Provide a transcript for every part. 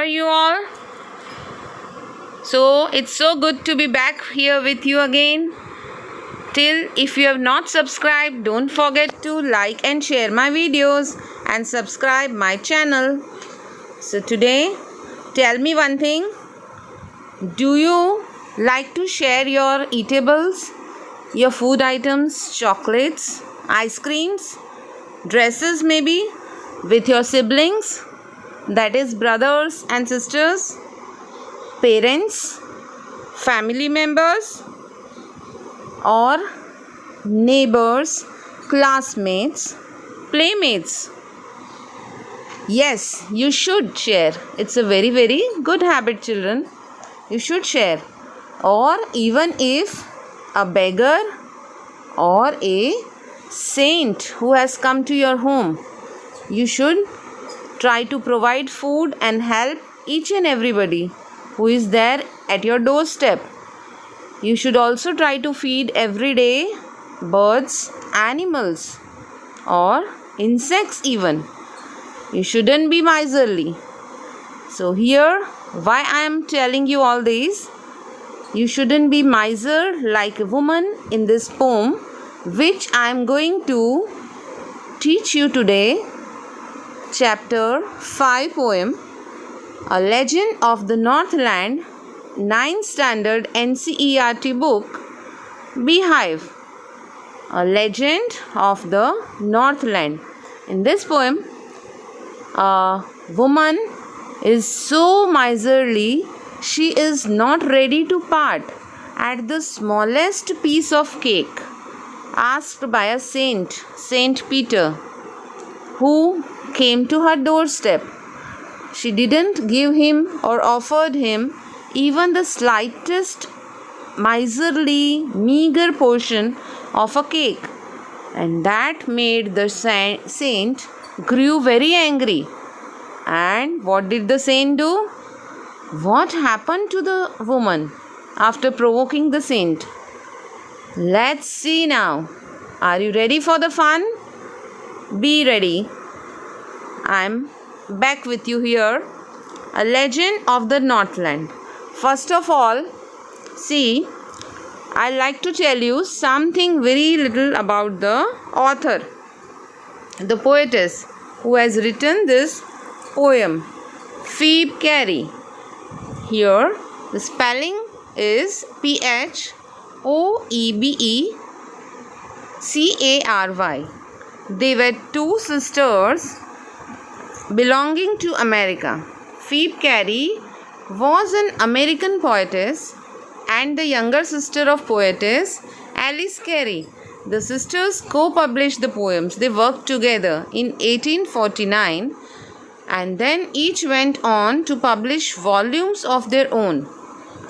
are you all? So it's so good to be back here with you again. If you have not subscribed, don't forget to like and share my videos and subscribe my channel. So today, tell me one thing. Do you like to share your eatables, your food items, chocolates, ice creams, dresses maybe, with your siblings, that is brothers and sisters, parents, family members, or neighbors, classmates, playmates? Yes, you should share. It's a very, very good habit, children. You should share. Or even if a beggar or a saint who has come to your home, you should try to provide food and help each and everybody who is there at your doorstep. You should also try to feed every day birds, animals, or insects even. You shouldn't be miserly. So here, why I am telling you all this? You shouldn't be miser like a woman in this poem, which I am going to teach you today. Chapter 5 poem, A Legend of the Northland, 9th Standard NCERT book, Beehive. A Legend of the Northland. In this poem, a woman is so miserly, she is not ready to part at the smallest piece of cake asked by a saint, Saint Peter, who came to her doorstep. She didn't give him or offered him even the slightest miserly, meager portion of a cake, and that made the saint grew very angry. And what did the saint do? What happened to the woman after provoking the saint? Let's see now. Are you ready for the fun? Be ready. I'm back with you here. A Legend of the Northland. First of all, see, I like to tell you something very little about the author, the poetess who has written this poem, Phoebe Cary. Here, the spelling is Phoebecary. They were two sisters belonging to America. Phoebe Cary was an American poetess and the younger sister of poetess Alice Cary. The sisters co-published the poems. They worked together in 1849 and then each went on to publish volumes of their own.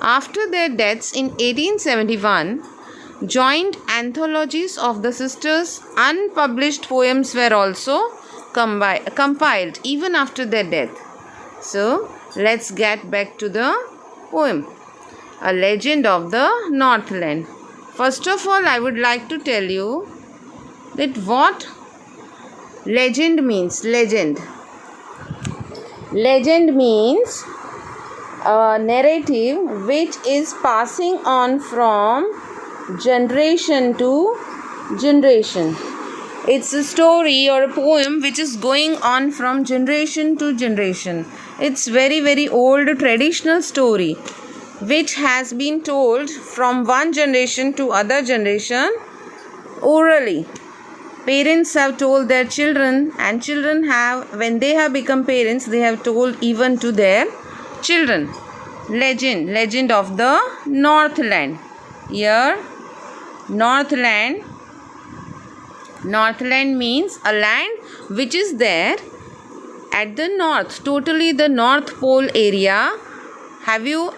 After their deaths in 1871, joint anthologies of the sisters' unpublished poems were also compiled even after their death. So, let's get back to the poem, A Legend of the Northland. First of all, I would like to tell you that what legend means. Legend means a narrative which is passing on from generation to generation. It's a story or a poem which is going on from generation to generation. It's very, very old traditional story which has been told from one generation to other generation orally. Parents have told their children, and children have, when they have become parents, they have told even to their children. Legend of the Northland. Here, Northland means a land which is there at the north, totally the North Pole area. Have you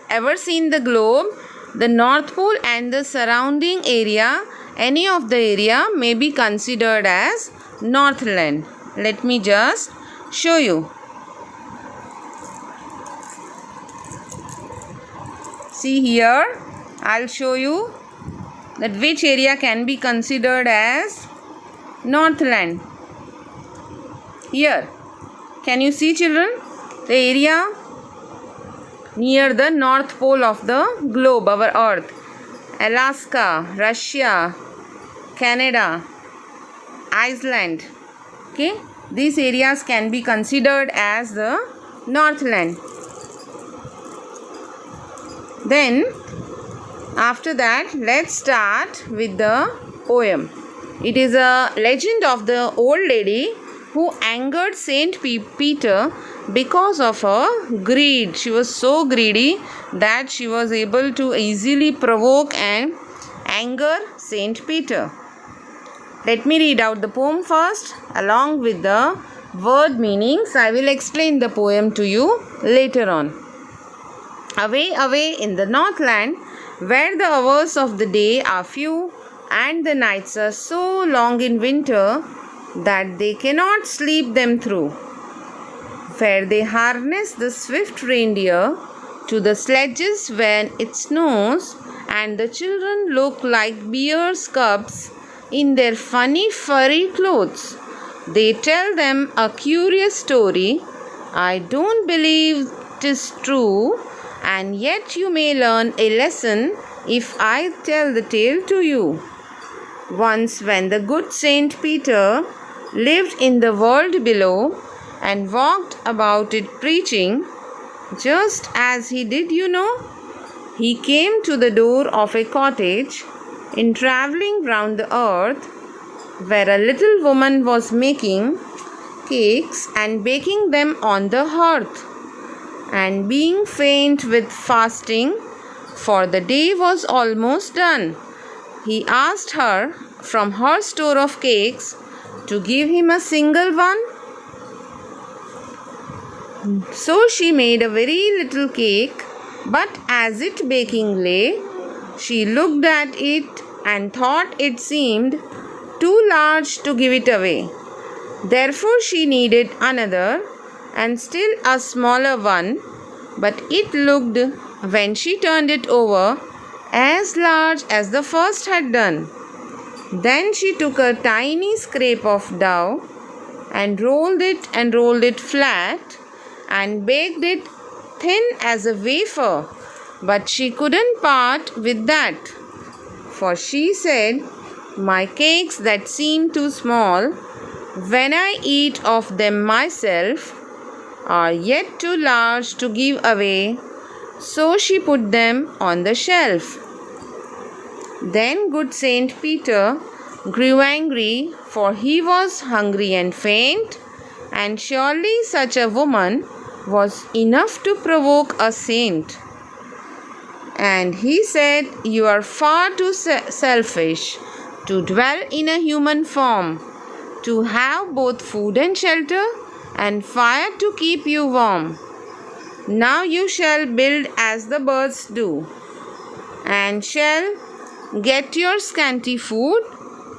ever seen the globe? The North Pole and the surrounding area, any of the area may be considered as Northland. Let me just show you. See here, I'll show you that which area can be considered as Northland. Here, can you see, children? The area near the north pole of the globe, our earth. Alaska, Russia, Canada, Iceland. Okay, these areas can be considered as the Northland. Then after that, let's start with the poem. It is a legend of the old lady who angered Saint Peter because of her greed. She was so greedy that she was able to easily provoke and anger Saint Peter. Let me read out the poem first along with the word meanings. I will explain the poem to you later on. Away, away in the Northland, where the hours of the day are few and the nights are so long in winter that they cannot sleep them through, where they harness the swift reindeer to the sledges when it snows, and the children look like bear's cubs in their funny furry clothes. They tell them a curious story. I don't believe 'tis true, and yet you may learn a lesson if I tell the tale to you. Once when the good Saint Peter lived in the world below and walked about it preaching, just as he did, he came to the door of a cottage in travelling round the earth, where a little woman was making cakes and baking them on the hearth. And being faint with fasting, for the day was almost done, he asked her from her store of cakes to give him a single one. So she made a very little cake, but as it baking lay, she looked at it and thought it seemed too large to give it away. Therefore she needed another and still a smaller one, but it looked, when she turned it over, as large as the first had done. Then she took a tiny scrap of dough and rolled it flat and baked it thin as a wafer, but she couldn't part with that, for she said, my cakes that seem too small, when I eat of them myself, are yet too large to give away. So she put them on the shelf. Then good Saint Peter grew angry, for he was hungry and faint, and surely such a woman was enough to provoke a saint. And he said, you are far too selfish to dwell in a human form, to have both food and shelter and fire to keep you warm. Now you shall build as the birds do, and shall get your scanty food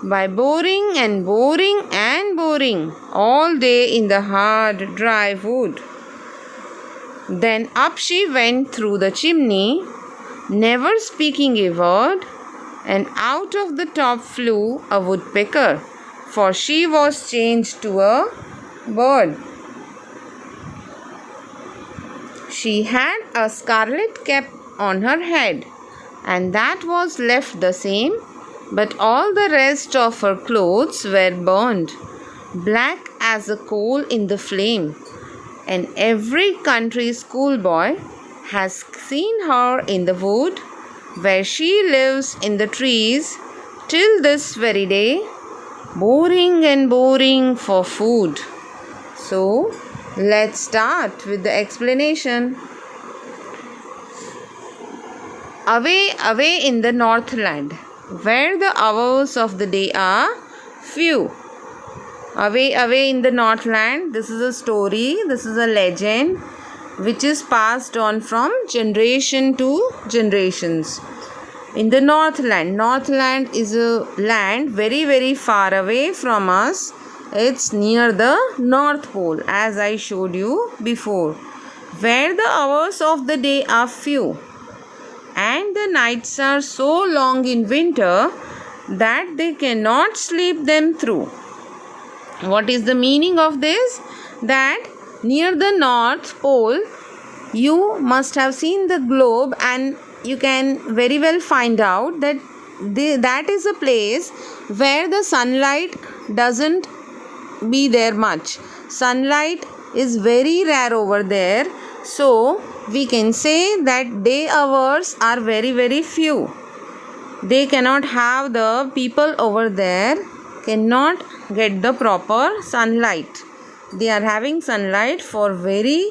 by boring and boring and boring all day in the hard, dry wood. Then up she went through the chimney, never speaking a word, and out of the top flew a woodpecker, for she was changed to a bird. She had a scarlet cap on her head, and that was left the same, but all the rest of her clothes were burned, black as a coal in the flame. And every country schoolboy has seen her in the wood, where she lives in the trees till this very day, boring and boring for food. So, let's start with the explanation. Away, away in the Northland, where the hours of the day are few. Away, away in the Northland, this is a story, this is a legend which is passed on from generation to generations. In the Northland, Northland is a land very, very far away from us. It's near the North Pole, as I showed you before, where the hours of the day are few and the nights are so long in winter that they cannot sleep them through. What is the meaning of this? That Near the North Pole, you must have seen the globe, and you can very well find out that that is a place where the sunlight doesn't be there much. Sunlight is very rare over there, so we can say that day hours are very, very few. They cannot have, the people over there cannot get the proper sunlight. They are having sunlight for very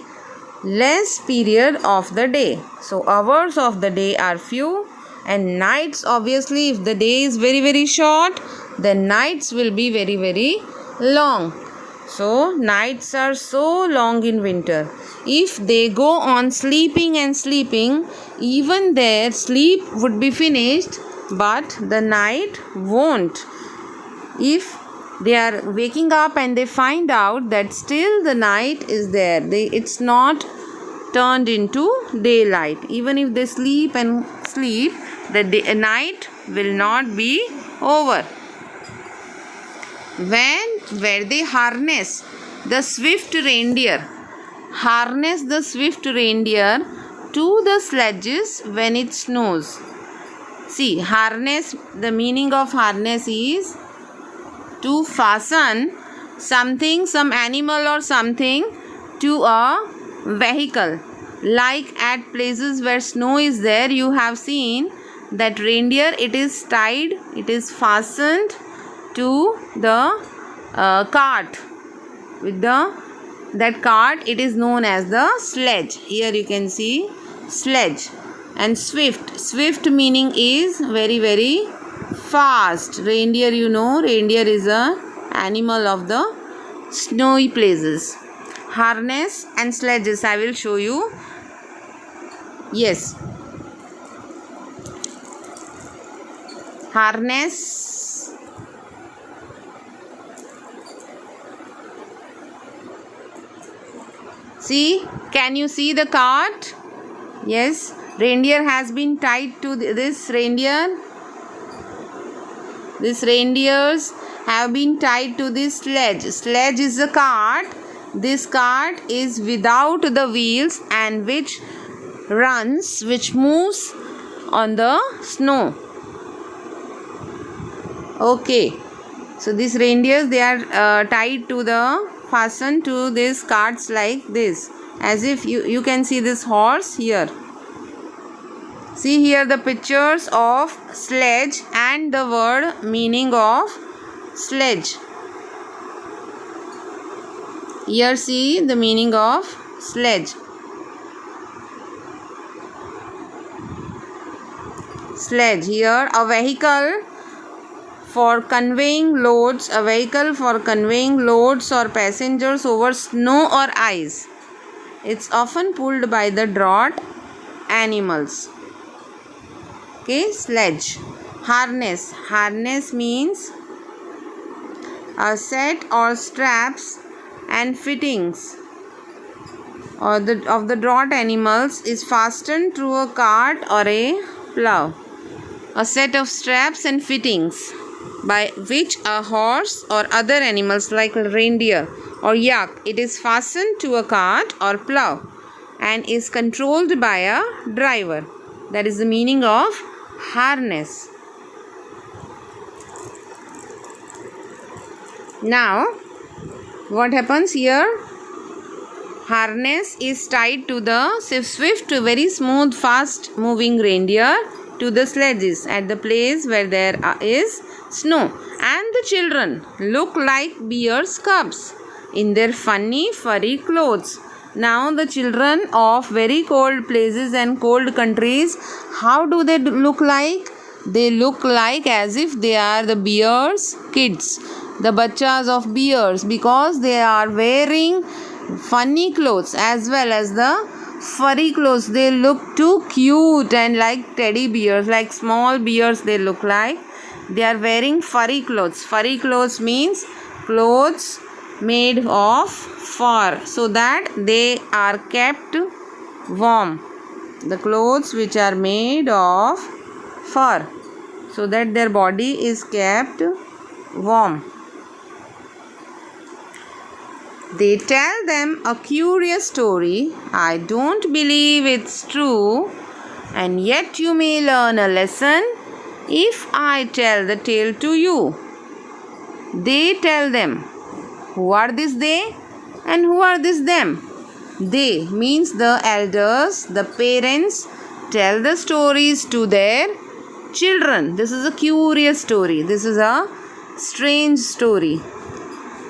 less period of the day. So hours of the day are few, and nights, obviously, if the day is very, very short, then nights will be very, very long. So nights are so long in winter. If they go on sleeping and sleeping, even their sleep would be finished, but the night won't. If they are waking up and they find out that still the night is there, it's not turned into daylight. Even if they sleep and sleep, the night will not be over. Where they harness the swift reindeer to the sledges when it snows. See, harness, the meaning of harness is to fasten something, some animal or something, to a vehicle. Like at places where snow is there, you have seen that reindeer, it is tied, it is fastened to the cart. With that cart, it is known as the sledge. Here you can see sledge. And swift meaning is very, very fast. Reindeer, you know, reindeer is a animal of the snowy places. Harness and sledges, I will show you. Yes, harness, see, can you see the cart? Yes, reindeer has been tied to this reindeer. These reindeers have been tied to this sledge. Sledge is a cart. This cart is without the wheels and which moves on the snow. Okay, so these reindeers, they are tied to fastened to these carts like this, as if you can see this horse here. See here the pictures of sledge and the word meaning of sledge. Here see the meaning of sledge. Sledge, here a vehicle for conveying loads, or passengers over snow or ice. It's often pulled by the draught animals. Okay, sledge. Harness. Harness means a set or straps and fittings of the draught animals is fastened to a cart or a plough. A set of straps and fittings by which a horse or other animals like reindeer or yak, it is fastened to a cart or plough and is controlled by a driver. That is the meaning of harness. Now, what happens here? Harness is tied to the swift, very smooth, fast moving reindeer to the sledges at the place where there is snow. And the children look like bears' cubs in their funny furry clothes. Now the children of very cold places and cold countries, how do they look like? They look like as if they are the bears' kids, the bachas of bears, because they are wearing funny clothes as well as the furry clothes. They look too cute and like teddy bears, like small bears they look like. They are wearing furry clothes. Furry clothes means clothes made of fur, so that they are kept warm. The clothes which are made of fur, so that their body is kept warm. They tell them a curious story. I don't believe it's true, and yet you may learn a lesson if I tell the tale to you. They tell them. Who are these they? And who are these them? They means the elders, the parents tell the stories to their children. This is a curious story. This is a strange story.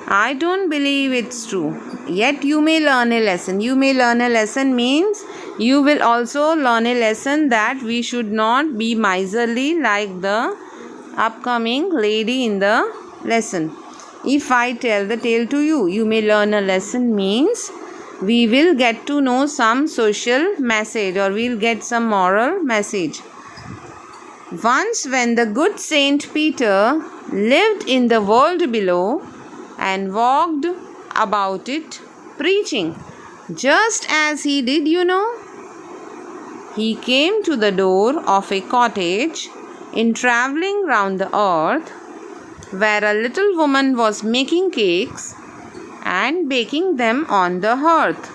I don't believe it's true. Yet you may learn a lesson. You may learn a lesson means you will also learn a lesson that we should not be miserly like the upcoming lady in the lesson. If I tell the tale to you, you may learn a lesson means we will get to know some social message or we'll get some moral message. Once when the good Saint Peter lived in the world below and walked about it preaching, just as he did, he came to the door of a cottage in travelling round the earth, where a little woman was making cakes and baking them on the hearth.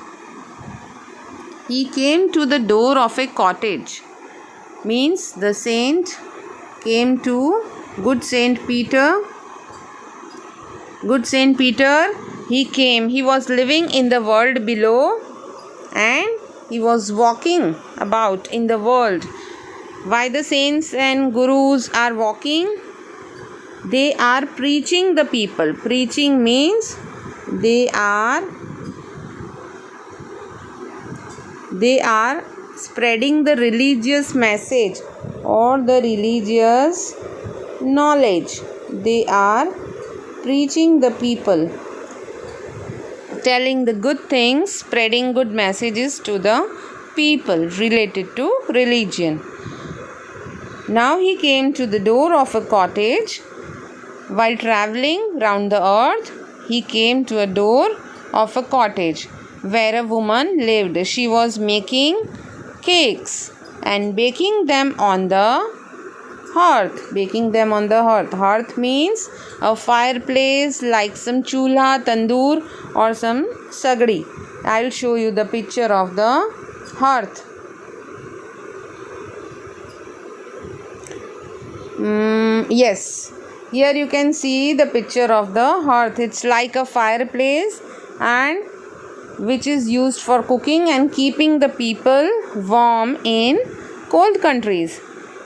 He came to the door of a cottage means the saint came to good Saint Peter. Good Saint Peter, he was living in the world below and he was walking about in the world. Why the saints and gurus are walking? They are preaching the people. Preaching means they are spreading the religious message or the religious knowledge. They are preaching the people, telling the good things, spreading good messages to the people related to religion. Now he came to the door of a cottage. While travelling round the earth, he came to a door of a cottage where a woman lived. She was making cakes and baking them on the hearth. Baking them on the hearth. Hearth means a fireplace like some chulha, tandoor or some sagdi. I will show you the picture of the hearth. Yes. Here you can see the picture of the hearth. It's like a fireplace and which is used for cooking and keeping the people warm in cold countries.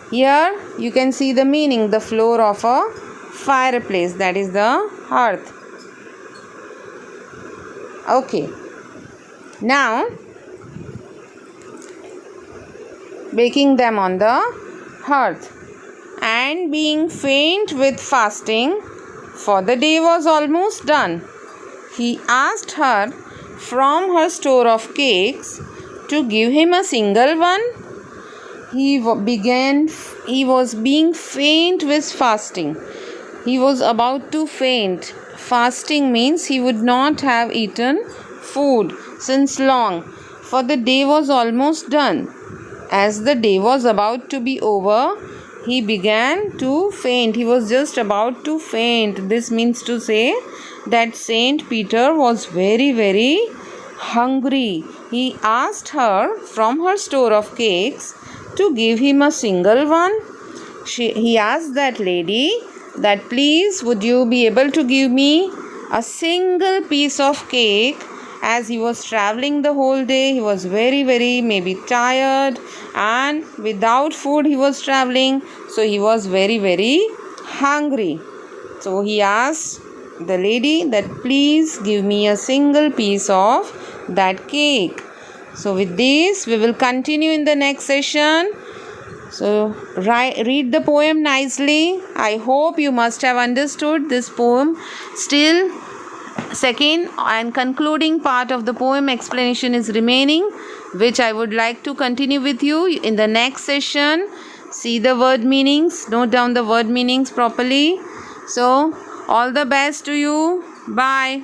Here you can see the meaning, the floor of a fireplace, that is the hearth. Okay. Now baking them on the hearth. And being faint with fasting, for the day was almost done, he asked her from her store of cakes to give him a single one. He was being faint with fasting. He was about to faint. Fasting means he would not have eaten food since long, for the day was almost done. As the day was about to be over, he began to faint. He was just about to faint. This means to say that Saint Peter was very, very hungry. He asked her from her store of cakes to give him a single one. He asked that lady that please would you be able to give me a single piece of cake. As he was traveling the whole day, he was very, very maybe tired and without food he was traveling. So he was very, very hungry. So he asked the lady that please give me a single piece of that cake. So with this we will continue in the next session. So read the poem nicely. I hope you must have understood this poem. Still, second and concluding part of the poem explanation is remaining, which I would like to continue with you in the next session. See the word meanings, note down the word meanings properly. So, all the best to you. Bye.